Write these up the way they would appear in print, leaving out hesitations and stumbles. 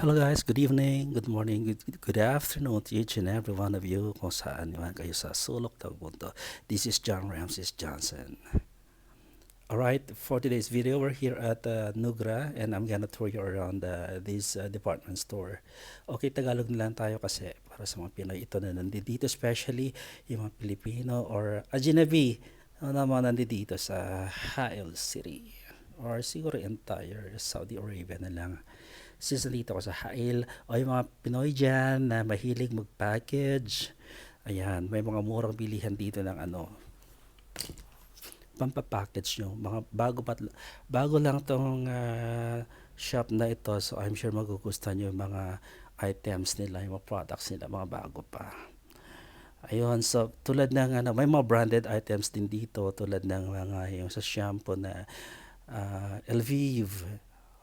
Hello guys, good evening, good morning, good afternoon to each and every one of you kung saan naman kayo sa sulok ng mundo. This is John Ramses Johnson. Alright, for today's video, we're here at Nugra and I'm gonna tour you around this department store. Okay, Tagalog na lang tayo kasi para sa mga Pinoy ito na nandito, especially yung mga Pilipino or Ajinabi na mga nandito sa Hail City or siguro entire Saudi Arabia na lang. Since nandito ako sa Hail o yung mga Pinoy dyan na mahilig mag-package, ayan, may mga murang bilihan dito ng pampapackage nyo. Mga bago lang tong shop na ito, so I'm sure magugustuhan nyo yung mga items nila, yung mga products nila, mga bago pa. Ayun, so tulad ng may mga branded items din dito, tulad ng mga yung sa shampoo na Elvive,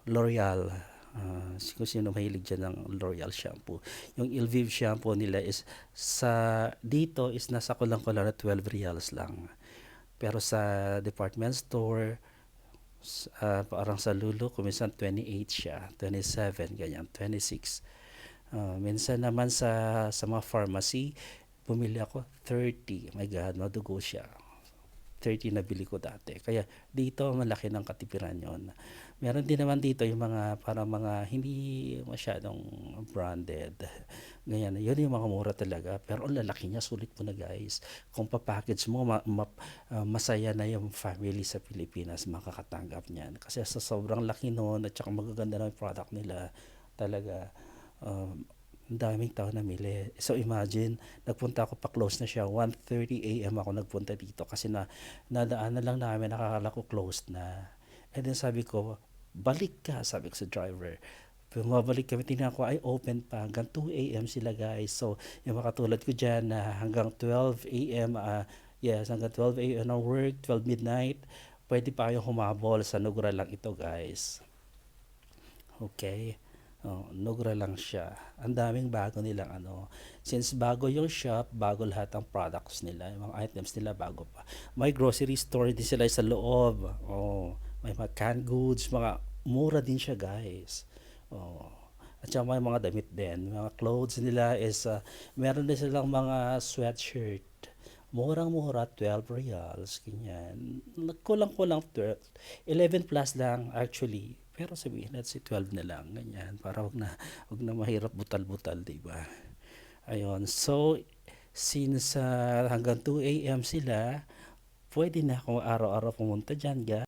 L'Oreal, kung sino mahilig dyan ng L'Oreal shampoo. Yung Elvive shampoo nila is dito is nasa kulang-kulang na 12 reals lang. Pero sa department store, parang sa Lulu, kuminsan 28 siya, 27, ganyan, 26. Minsan naman sa mga pharmacy, bumili ako 30. My God, madugo siya. 30 na bili ko dati. Kaya dito malaki ng katipiran yon. Meron din naman dito yung mga parang mga hindi masyadong branded. Ganyan. Yun yung mga mura talaga. Pero ang lalaki niya, sulit po na guys. Kung papackage mo, masaya na yung family sa Pilipinas makakatanggap niyan. Kasi sa sobrang laki noon at saka magaganda na yung product nila, talaga ang daming tao namili. So imagine, nagpunta ako pa close na siya. 1:30 AM ako nagpunta dito kasi nadaanan lang namin, nakakala ko closed na. And then sabi ko, balik ka, sabi ko sa driver. Bumabalik kami, tingnan ko, ay open pa. Hanggang 2 AM sila guys. So yung mga katulad ko dyan na hanggang 12 AM, yes, hanggang 12 AM ng work, 12 midnight, pwede pa kayong humabol sa Nugra lang ito guys. Okay. Nugra lang siya. Ang daming bago nilang Since bago yung shop, bago lahat ng products nila, yung mga items nila bago pa. May grocery store din sila sa loob. May mga canned goods, mga mura din siya, guys. At saka may mga damit din. Mga clothes nila is meron din silang mga sweatshirt. Murang-mura, 12 reals, ganyan. Nagkulang-kulang 12, 11 plus lang actually. Pero sabihin natin si 12 na lang, ganyan. Para wag na mahirap butal-butal, di ba? Ayun. So, since hanggang 2 AM sila, pwede na akong araw-araw pumunta dyan, guys.